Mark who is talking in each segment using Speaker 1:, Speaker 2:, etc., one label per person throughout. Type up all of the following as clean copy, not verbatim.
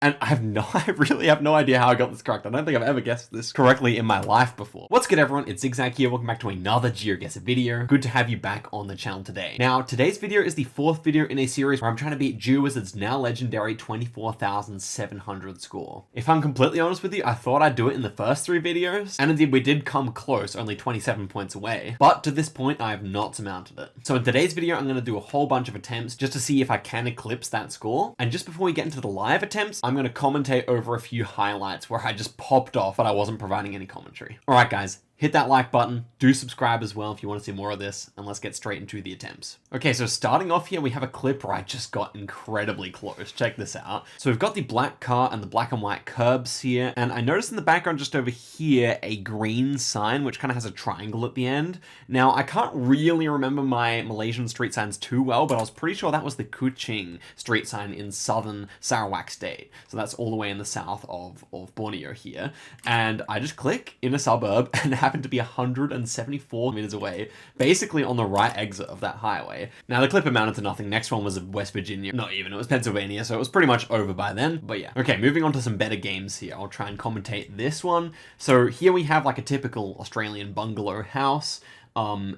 Speaker 1: And I really have no idea how I got this correct. I don't think I've ever guessed this correctly in my life before. What's good, everyone? It's Zigzag here. Welcome back to another GeoGuessr video. Good to have you back on the channel today. Now, today's video is the fourth video in a series where I'm trying to beat GeoWizard's now legendary 24,700 score. If I'm completely honest with you, I thought I'd do it in the first three videos, and indeed we did come close, only 27 points away. But to this point, I have not surmounted it. So in today's video, I'm going to do a whole bunch of attempts just to see if I can eclipse that score. And just before we get into the live attempts, I'm going to commentate over a few highlights where I just popped off, but I wasn't providing any commentary. All right, guys. Hit that like button, do subscribe as well if you want to see more of this, and let's get straight into the attempts. Okay, so starting off here, we have a clip where I just got incredibly close. Check this out. So we've got the black car and the black and white curbs here, and I noticed in the background just over here, a green sign, which kind of has a triangle at the end. Now, I can't really remember my Malaysian street signs too well, but I was pretty sure that was the Kuching street sign in southern Sarawak state. So that's all the way in the south of Borneo here. And I just click in a suburb and happened to be 174 meters away, basically on the right exit of that highway. Now, the clip amounted to nothing. Next one was West Virginia. Not even, it was Pennsylvania, so it was pretty much over by then. But yeah. Okay, moving on to some better games here. I'll try and commentate this one. So here we have like a typical Australian bungalow house. And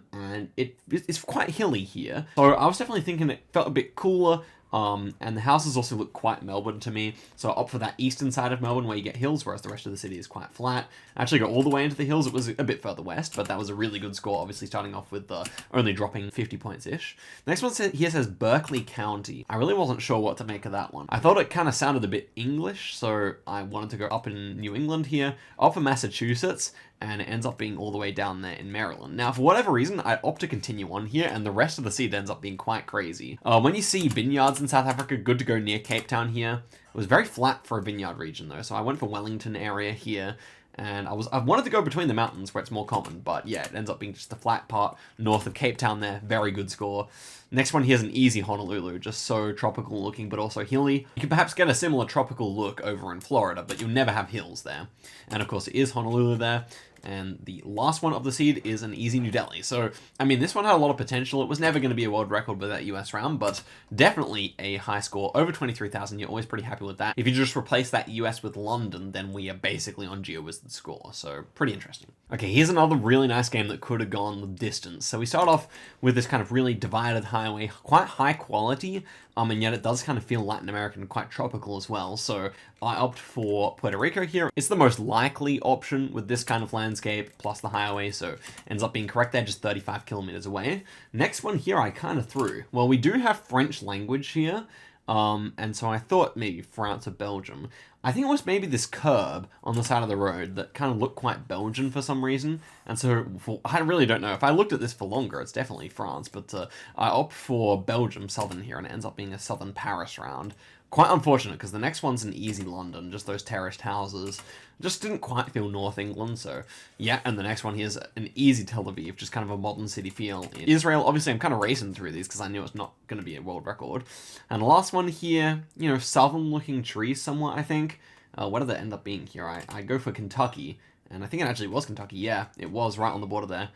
Speaker 1: it's quite hilly here. So I was definitely thinking it felt a bit cooler. And the houses also look quite Melbourne to me. So I opt for that eastern side of Melbourne where you get hills, whereas the rest of the city is quite flat. I actually got all the way into the hills. It was a bit further west, but that was a really good score, obviously starting off with only dropping 50 points-ish. The next one here says Berkeley County. I really wasn't sure what to make of that one. I thought it kind of sounded a bit English, so I wanted to go up in New England here, up for Massachusetts, and it ends up being all the way down there in Maryland. Now, for whatever reason, I opt to continue on here, and the rest of the seed ends up being quite crazy. When you see vineyards in South Africa, good to go near Cape Town here. It was very flat for a vineyard region, though, so I went for Wellington area here, and I wanted to go between the mountains where it's more common, but yeah, it ends up being just the flat part north of Cape Town there. Very good score. Next one here's an easy Honolulu, just so tropical looking, but also hilly. You can perhaps get a similar tropical look over in Florida, but you'll never have hills there. And of course, it is Honolulu there. And the last one of the seed is an easy New Delhi. So, I mean, this one had a lot of potential. It was never going to be a world record with that US round, but definitely a high score. Over 23,000, you're always pretty happy with that. If you just replace that US with London, then we are basically on GeoWizard's score. So, pretty interesting. Okay, here's another really nice game that could have gone the distance. So we start off with this kind of really divided highway, quite high quality, and yet it does kind of feel Latin American, quite tropical as well. So I opt for Puerto Rico here. It's the most likely option with this kind of landscape, plus the highway, so ends up being correct there, just 35 kilometers away. Next one here I kind of threw. Well, we do have French language here, and so I thought maybe France or Belgium. I think it was maybe this curb on the side of the road that kind of looked quite Belgian for some reason. And so I really don't know. If I looked at this for longer, it's definitely France. But I opt for Belgium Southern here, and it ends up being a Southern Paris round. Quite unfortunate, because the next one's an easy London, just those terraced houses. Just didn't quite feel North England, so yeah. And the next one here's an easy Tel Aviv, just kind of a modern city feel. In Israel, obviously I'm kind of racing through these because I knew it's not going to be a world record. And the last one here, you know, southern looking trees somewhat, I think. What did that end up being here? I go for Kentucky, and I think it actually was Kentucky. Yeah, it was right on the border there.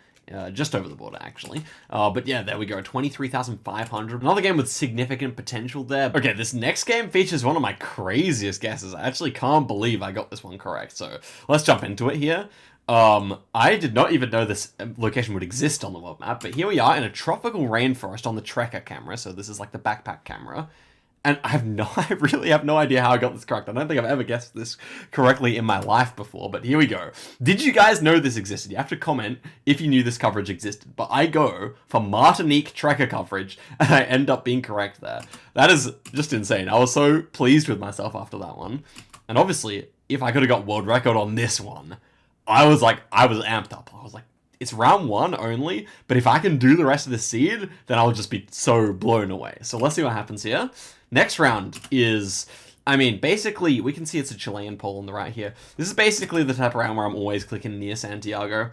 Speaker 1: Just over the border, actually. But yeah, there we go, 23,500. Another game with significant potential there. Okay, this next game features one of my craziest guesses. I actually can't believe I got this one correct, so let's jump into it here. I did not even know this location would exist on the world map, but here we are in a tropical rainforest on the Trekker camera, so this is like the backpack camera. And I really have no idea how I got this correct. I don't think I've ever guessed this correctly in my life before, but here we go. Did you guys know this existed? You have to comment if you knew this coverage existed. But I go for Martinique Trekker coverage, and I end up being correct there. That is just insane. I was so pleased with myself after that one. And obviously, if I could have got world record on this one, I was amped up. I was like, it's round one only, but if I can do the rest of the seed, then I'll just be so blown away. So let's see what happens here. Next round is, I mean, basically, we can see it's a Chilean pole on the right here. This is basically the type of round where I'm always clicking near Santiago,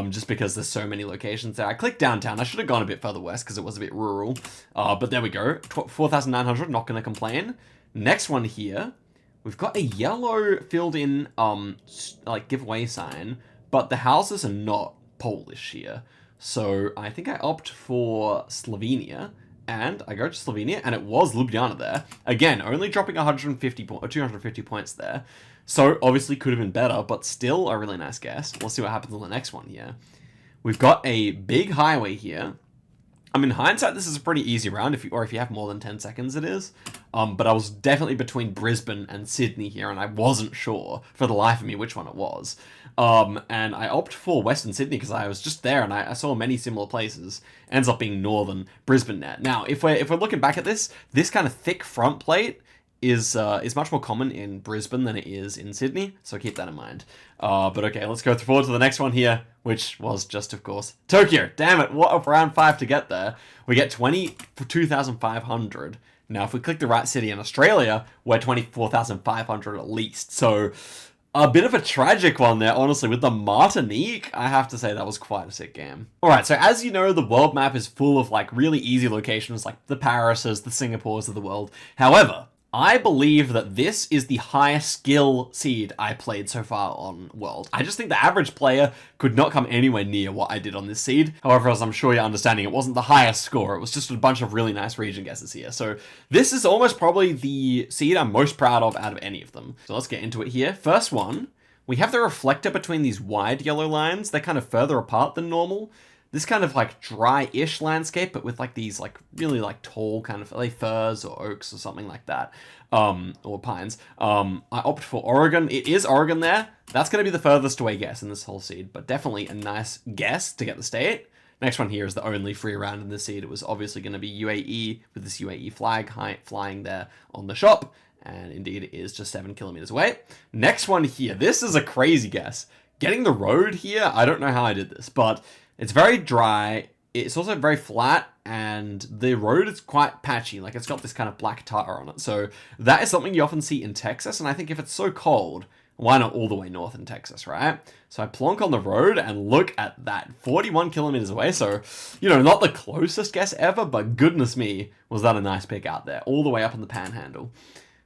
Speaker 1: just because there's so many locations there. I clicked downtown. I should have gone a bit further west because it was a bit rural, but there we go. 4,900, not going to complain. Next one here, we've got a yellow filled in, like, giveaway sign, but the houses are not Polish here. So I think I opt for Slovenia, and I go to Slovenia, and it was Ljubljana there. Again, only dropping 150 or 250 points there. So, obviously could have been better, but still a really nice guess. Let's see what happens on the next one here. We've got a big highway here. I mean, in hindsight, this is a pretty easy round, if you have more than 10 seconds, it is. But I was definitely between Brisbane and Sydney here, and I wasn't sure, for the life of me, which one it was. And I opted for Western Sydney, because I was just there, and I saw many similar places. Ends up being Northern Brisbane net. Now, if we're looking back at this kind of thick front plate is much more common in Brisbane than it is in Sydney, so keep that in mind. But okay, let's go forward to the next one here, which was just, of course, Tokyo. Damn it, what a round 5 to get there. We get 22,500. Now, if we click the right city in Australia, we're 24,500 at least. So, a bit of a tragic one there, honestly. With the Martinique, I have to say that was quite a sick game. Alright, so as you know, the world map is full of, like, really easy locations, like the Parises, the Singapores of the world. However, I believe that this is the highest skill seed I played so far on World. I just think the average player could not come anywhere near what I did on this seed. However, as I'm sure you're understanding, it wasn't the highest score. It was just a bunch of really nice region guesses here. So this is almost probably the seed I'm most proud of out of any of them. So let's get into it here. First one, we have the reflector between these wide yellow lines. They're kind of further apart than normal. This kind of like dry-ish landscape, but with like these like really like tall kind of like firs or oaks or something like that, or pines. I opted for Oregon. It is Oregon there. That's going to be the furthest away guess in this whole seed, but definitely a nice guess to get the state. Next one here is the only free round in this seed. It was obviously going to be UAE with this UAE flag flying there on the shop, and indeed it is just 7 kilometers away. Next one here. This is a crazy guess. Getting the road here, I don't know how I did this, but it's very dry, it's also very flat, and the road is quite patchy, like it's got this kind of black tar on it. So that is something you often see in Texas, and I think if it's so cold, why not all the way north in Texas, right? So I plonk on the road, and look at that, 41 kilometers away, so, you know, not the closest guess ever, but goodness me, was that a nice pick out there, all the way up in the panhandle.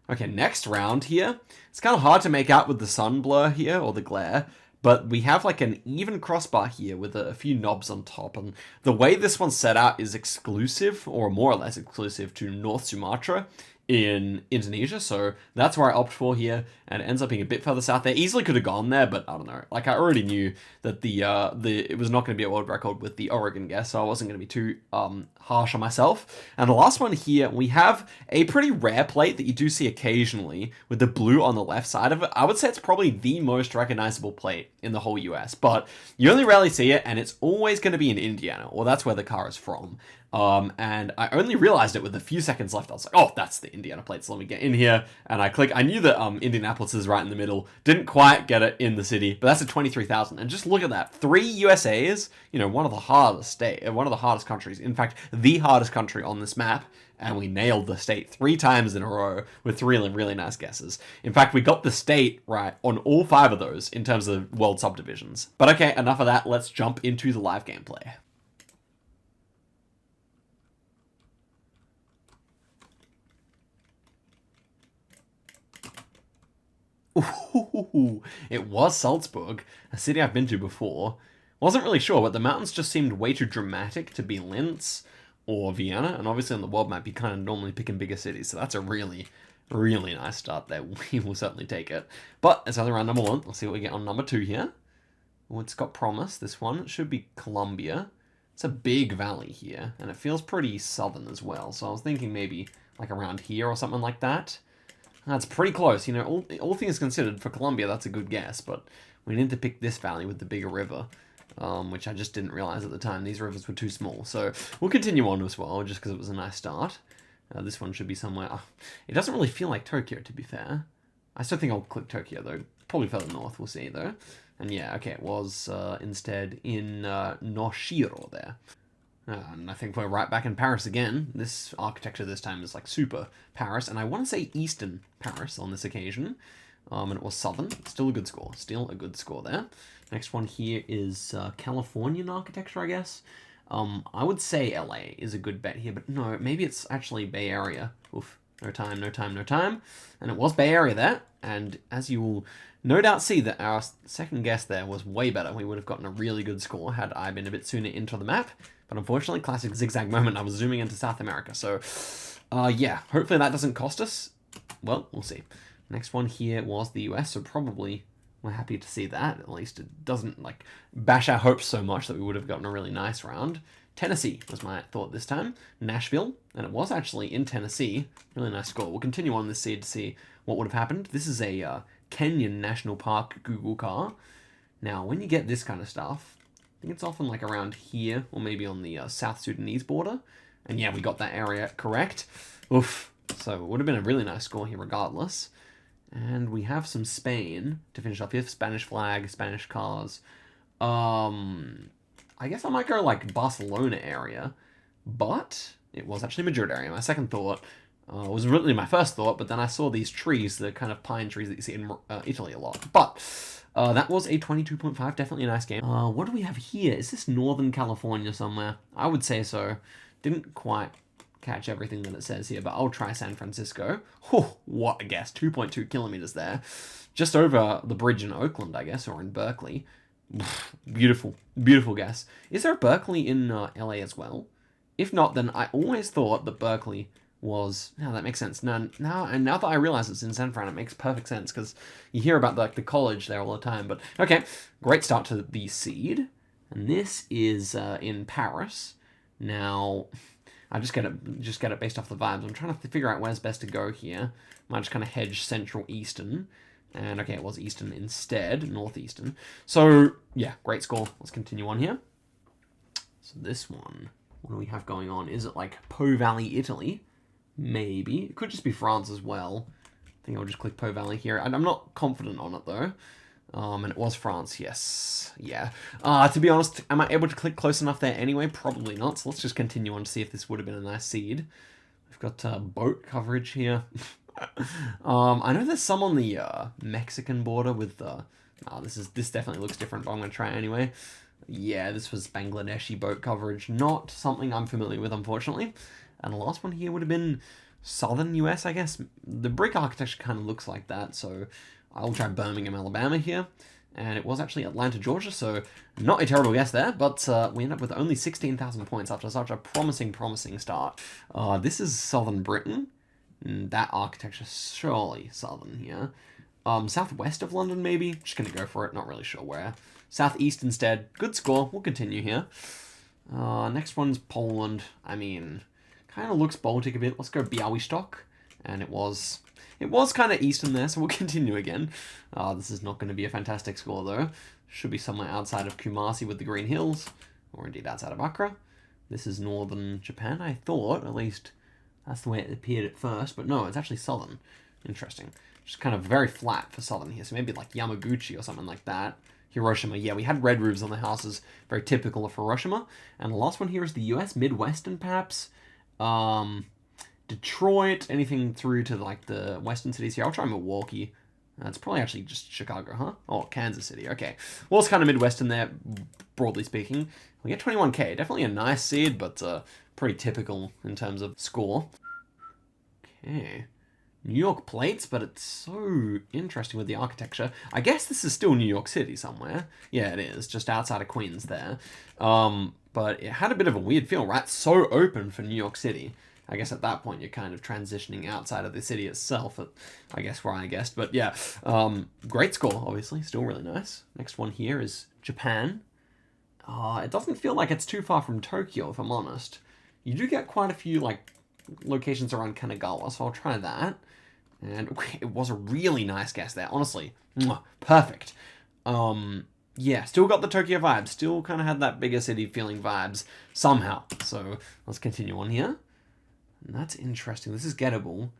Speaker 1: Okay, next round here, it's kind of hard to make out with the sun blur here, or the glare, but we have like an even crossbar here with a few knobs on top, and the way this one's set out is exclusive, or more or less exclusive, to North Sumatra in Indonesia, so that's where I opt for here, and it ends up being a bit further south there. Easily could have gone there, but I don't know. Like, I already knew that it was not going to be a world record with the Oregon guess, so I wasn't going to be too harsh on myself. And the last one here, we have a pretty rare plate that you do see occasionally with the blue on the left side of it. I would say it's probably the most recognizable plate in the whole US, but you only rarely see it, and it's always going to be in Indiana, or that's where the car is from. And I only realized it with a few seconds left. I was like, oh, that's the Indiana plate, so let me get in here. And I click. I knew that Indianapolis is right in the middle. Didn't quite get it in the city, but that's at 23,000. And just look at that. 3 USAs, you know, one of the hardest countries. In fact, the hardest country on this map. And we nailed the state 3 times in a row with 3 really nice guesses. In fact, we got the state right on all 5 of those in terms of world subdivisions. But okay, enough of that. Let's jump into the live gameplay. Ooh, it was Salzburg, a city I've been to before. Wasn't really sure, but the mountains just seemed way too dramatic to be Linz or Vienna, and obviously on the world map you kind of normally picking bigger cities, so that's a really nice start there. We will certainly take it. But it's only round number 1. Let's see what we get on number 2 here. Oh, it's got promise, this one. It should be Colombia. It's a big valley here, and it feels pretty southern as well, so I was thinking maybe like around here or something like that. That's pretty close, you know, all things considered, for Colombia, that's a good guess, but we need to pick this valley with the bigger river, which I just didn't realize at the time. These rivers were too small, so we'll continue on as well, just because it was a nice start. This one should be somewhere... it doesn't really feel like Tokyo, to be fair. I still think I'll click Tokyo, though. Probably further north, we'll see, though. And yeah, okay, it was instead in Noshiro there. And I think we're right back in Paris again. This architecture this time is like super Paris, and I want to say Eastern Paris on this occasion. And it was Southern. Still a good score. Still a good score there. Next one here is Californian architecture, I guess. I would say LA is a good bet here, but no, maybe it's actually Bay Area. Oof. No time, no time, no time. And it was Bay Area there, and as you will no doubt see that our second guess there was way better. We would have gotten a really good score had I been a bit sooner into the map. But unfortunately, classic zigzag moment, I was zooming into South America. So, yeah, hopefully that doesn't cost us. Well, we'll see. Next one here was the US, so probably we're happy to see that. At least it doesn't, like, bash our hopes so much that we would have gotten a really nice round. Tennessee was my thought this time. Nashville, and it was actually in Tennessee. Really nice score. We'll continue on this seed to see what would have happened. This is a Kenyan National Park Google car. Now, when you get this kind of stuff, I think it's often like around here, or maybe on the South Sudanese border. And yeah, we got that area correct. Oof. So it would have been a really nice score here regardless. And we have some Spain to finish off here. Spanish flag, Spanish cars. I guess I might go like Barcelona area, but it was actually Madrid area. My second thought was really my first thought, but then I saw these trees, the kind of pine trees that you see in Italy a lot. But that was a 22.5, definitely a nice game. What do we have here? Is this Northern California somewhere? I would say so. Didn't quite catch everything that it says here, but I'll try San Francisco. Oh, what a guess. 2.2 kilometers there. Just over the bridge in Oakland, I guess, or in Berkeley. Beautiful, beautiful guess. Is there a Berkeley in LA as well? If not, then I always thought that Berkeley was... Now that makes sense. Now that I realize it's in San Fran, it makes perfect sense, because you hear about the college there all the time. But okay, great start to the seed. And this is in Paris. Now... I just get it based off the vibes. I'm trying to figure out where's best to go here. Might just kind of hedge central eastern. And okay, it was eastern instead, northeastern. So yeah, great score. Let's continue on here. So this one, what do we have going on? Is it like Po Valley, Italy? Maybe. It could just be France as well. I think I'll just click Po Valley here. I'm not confident on it though. And it was France, yes. Yeah. To be honest, am I able to click close enough there anyway? Probably not. So let's just continue on to see if this would have been a nice seed. We've got boat coverage here. I know there's some on the Mexican border with this definitely looks different, but I'm going to try it anyway. Yeah, this was Bangladeshi boat coverage. Not something I'm familiar with, unfortunately. And the last one here would have been southern US, I guess. The brick architecture kind of looks like that, so... I'll try Birmingham, Alabama here. And it was actually Atlanta, Georgia, so not a terrible guess there, but we end up with only 16,000 points after such a promising start. This is southern Britain. That architecture, surely southern here. Southwest of London, maybe? Just gonna go for it, not really sure where. Southeast instead. Good score, we'll continue here. Next one's Poland. I mean, kind of looks Baltic a bit. Let's go Białystok. And it was kind of eastern there, so we'll continue again. This is not going to be a fantastic score, though. Should be somewhere outside of Kumasi with the Green Hills, or indeed outside of Accra. This is northern Japan, I thought. At least that's the way it appeared at first, but no, it's actually southern. Interesting. Just kind of very flat for southern here, so maybe like Yamaguchi or something like that. Hiroshima, yeah, we had red roofs on the houses, very typical of Hiroshima. And the last one here is the US, Midwestern perhaps. Detroit, anything through to like the western cities here. I'll try Milwaukee. It's probably actually just Chicago, huh? Oh, Kansas City. Okay. Well, it's kind of Midwestern there, broadly speaking. We get 21k. Definitely a nice seed, but pretty typical in terms of score. Okay. New York plates, but it's so interesting with the architecture. I guess this is still New York City somewhere. Yeah, it is. Just outside of Queens there. But it had a bit of a weird feel, right? So open for New York City. I guess at that point you're kind of transitioning outside of the city itself, I guess where I guessed. But yeah, great score, obviously. Still really nice. Next one here is Japan. It doesn't feel like it's too far from Tokyo, if I'm honest. You do get quite a few like locations around Kanagawa, so I'll try that. And okay, it was a really nice guess there, honestly. Perfect. Yeah, still got the Tokyo vibes. Still kind of had that bigger city feeling vibes somehow. So let's continue on here. And that's interesting. This is gettable.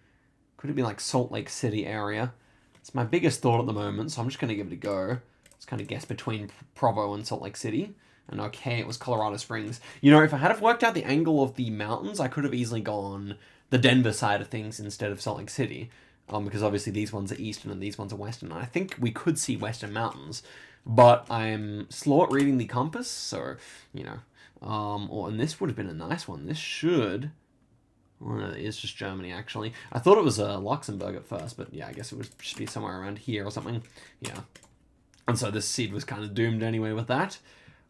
Speaker 1: Could it be like Salt Lake City area? It's my biggest thought at the moment, so I'm just going to give it a go. Let's kind of guess between Provo and Salt Lake City. And okay, it was Colorado Springs. You know, if I had have worked out the angle of the mountains, I could have easily gone the Denver side of things instead of Salt Lake City. Because obviously these ones are eastern and these ones are western. And I think we could see western mountains. But I'm slow at reading the compass, so, you know. And this would have been a nice one. This should... Well, it is just Germany, actually. I thought it was Luxembourg at first, but yeah, I guess it would just be somewhere around here or something. Yeah. And so this seed was kind of doomed anyway with that.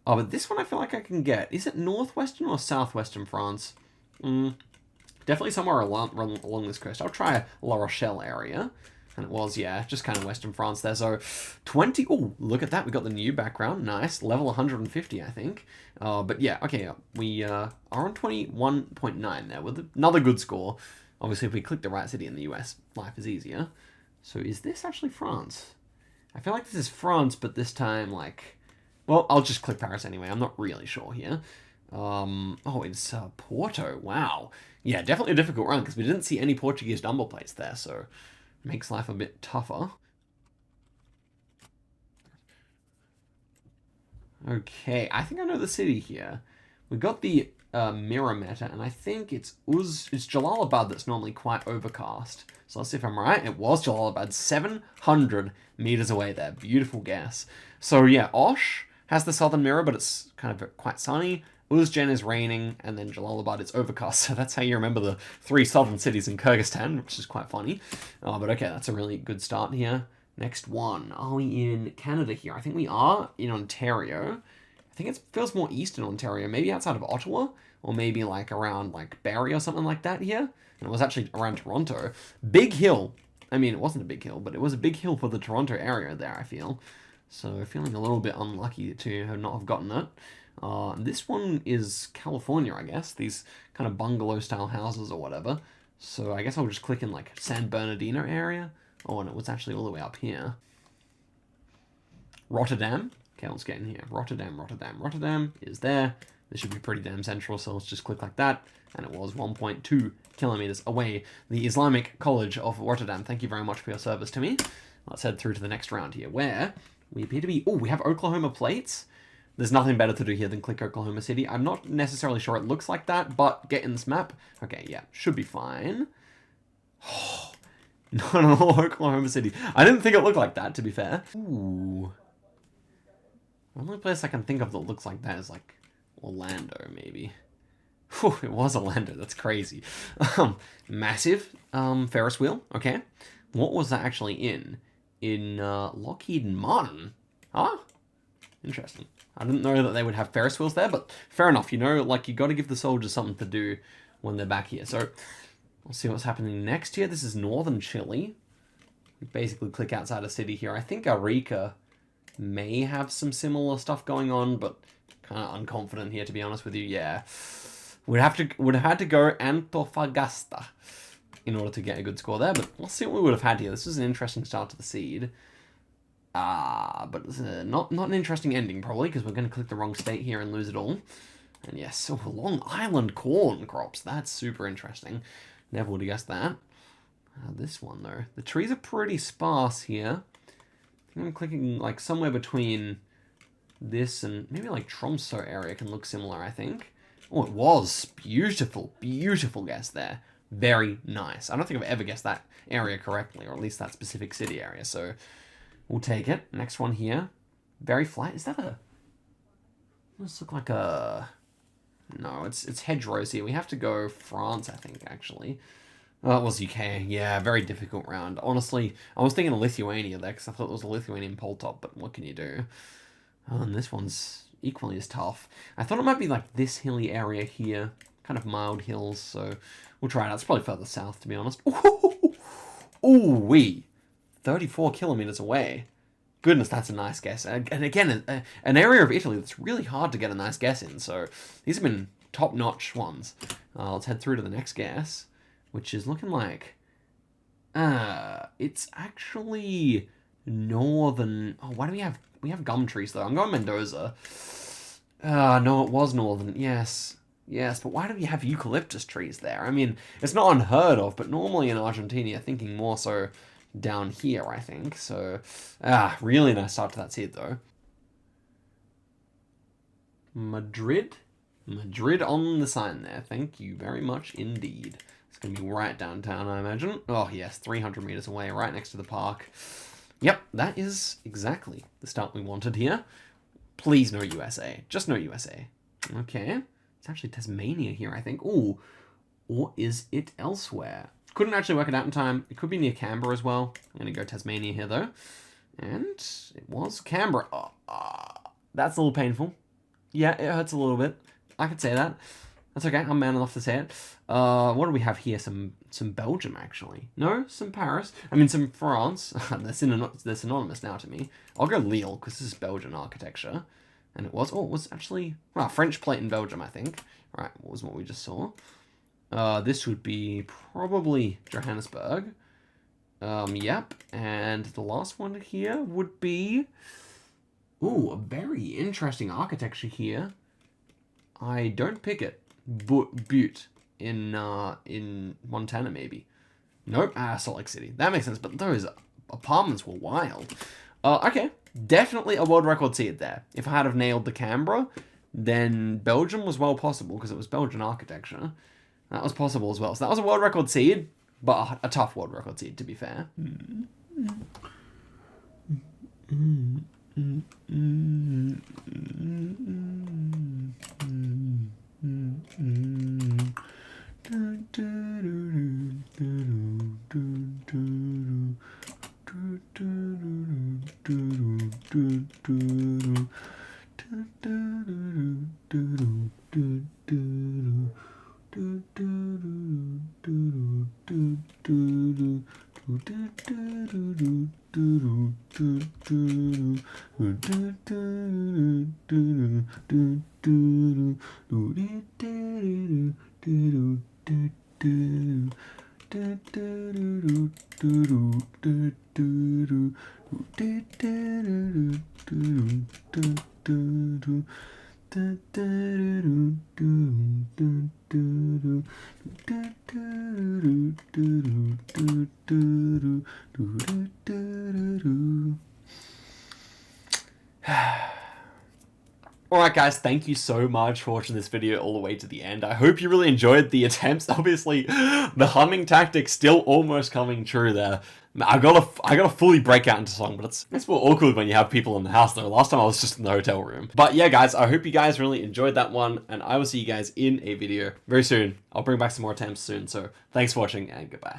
Speaker 1: Oh, but this one I feel like I can get. Is it northwestern or southwestern France? Definitely somewhere along this coast. I'll try La Rochelle area. And it was, yeah, just kind of western France there. So 20. Oh, look at that. We got the new background. Nice. Level 150, I think. But yeah, okay. We are on 21.9 there with another good score. Obviously, if we click the right city in the US, life is easier. So is this actually France? I feel like this is France, but this time, like... Well, I'll just click Paris anyway. I'm not really sure here. Oh, it's Porto. Wow. Yeah, definitely a difficult run, because we didn't see any Portuguese number plates there, so it makes life a bit tougher. Okay, I think I know the city here. We got the mirror meta, and I think it's Jalalabad that's normally quite overcast. So let's see if I'm right. It was Jalalabad, 700 meters away there. Beautiful guess. So yeah, Osh has the southern mirror, but it's kind of quite sunny. Uzgen is raining, and then Jalalabad is overcast. So that's how you remember the 3 southern cities in Kyrgyzstan, which is quite funny. But okay, that's a really good start here. Next one. Are we in Canada here? I think we are in Ontario. I think it feels more eastern Ontario, maybe outside of Ottawa, or maybe like around like Barrie or something like that here. And it was actually around Toronto. Big hill. I mean, it wasn't a big hill, but it was a big hill for the Toronto area there, I feel. So feeling a little bit unlucky to not have gotten it. This one is California, I guess. These kind of bungalow-style houses or whatever. So I guess I'll just click in like San Bernardino area. Oh, and it was actually all the way up here. Rotterdam. Okay, let's get in here. Rotterdam. Rotterdam is there. This should be pretty damn central, so let's just click like that. And it was 1.2 kilometers away. The Islamic College of Rotterdam. Thank you very much for your service to me. Let's head through to the next round here, where we appear to be... Oh, we have Oklahoma plates. There's nothing better to do here than click Oklahoma City. I'm not necessarily sure it looks like that, but get in this map. Okay, yeah, should be fine. Oh, no, Oklahoma City. I didn't think it looked like that, to be fair. Ooh. The only place I can think of that looks like that is, like, Orlando, maybe. Whew, it was Orlando. That's crazy. Massive Ferris wheel. Okay. What was that actually in? In Lockheed Martin. Huh? Interesting. I didn't know that they would have Ferris wheels there, but fair enough. You know, like, you got to give the soldiers something to do when they're back here. So, we'll see what's happening next here. This is northern Chile. We basically click outside a city here. I think Arica may have some similar stuff going on, but kind of unconfident here, to be honest with you. Yeah. Would have had to go Antofagasta in order to get a good score there, but let's see what we would have had here. This is an interesting start to the seed. But it's not an interesting ending, probably, because we're going to click the wrong state here and lose it all. And yes, so Long Island corn crops. That's super interesting. Never would have guessed that. This one, though. The trees are pretty sparse here. I think I'm clicking, like, somewhere between this and maybe, like, Tromsø area can look similar, I think. Oh, it was. Beautiful, beautiful guess there. Very nice. I don't think I've ever guessed that area correctly, or at least that specific city area, so we'll take it. Next one here. Very flat. Is that a... This look like a... No, it's hedgerows here. We have to go France, I think, actually. Oh, it was UK. Yeah, very difficult round. Honestly, I was thinking of Lithuania there, because I thought it was a Lithuanian pole top, but what can you do? Oh, and this one's equally as tough. I thought it might be like this hilly area here. Kind of mild hills, so we'll try it out. It's probably further south, to be honest. Ooh-wee. 34 kilometers away. Goodness, that's a nice guess. And again, an area of Italy that's really hard to get a nice guess in, so these have been top-notch ones. Let's head through to the next guess, which is looking like... it's actually northern... Oh, why do we have... We have gum trees, though. I'm going Mendoza. No, it was northern. Yes, but why do we have eucalyptus trees there? I mean, it's not unheard of, but normally in Argentina, you're thinking more so down here, I think. So, really nice start to that seed, though. Madrid? Madrid on the sign there. Thank you very much indeed. It's going to be right downtown, I imagine. Oh, yes, 300 meters away, right next to the park. Yep, that is exactly the start we wanted here. Please no USA. Just no USA. Okay. It's actually Tasmania here, I think. Ooh. Or is it elsewhere? Couldn't actually work it out in time. It could be near Canberra as well. I'm going to go Tasmania here, though. And it was Canberra. That's a little painful. Yeah, it hurts a little bit. I could say that. That's okay. I'm man enough to say it. What do we have here? Some Belgium, actually. No, some Paris. I mean, some France. They're synonymous now to me. I'll go Lille, because this is Belgian architecture. And it was actually, well, French plate in Belgium, I think. Right, what was what we just saw? This would be probably Johannesburg. Yep. And the last one here would be... Ooh, a very interesting architecture here. I don't pick it. Butte in Montana, maybe. Nope. Salt Lake City. That makes sense, but those apartments were wild. Okay. Definitely a world record seed there. If I had have nailed the Canberra, then Belgium was well possible, because it was Belgian architecture. That was possible as well. So that was a world record seed, but a tough world record seed, to be fair. Alright guys, thank you so much for watching this video all the way to the end. I hope you really enjoyed the attempts. Obviously, the humming tactic still almost coming true there. I gotta fully break out into song, but it's more awkward when you have people in the house though. Last time I was just in the hotel room. But yeah guys, I hope you guys really enjoyed that one, and I will see you guys in a video very soon. I'll bring back some more attempts soon, so thanks for watching and goodbye.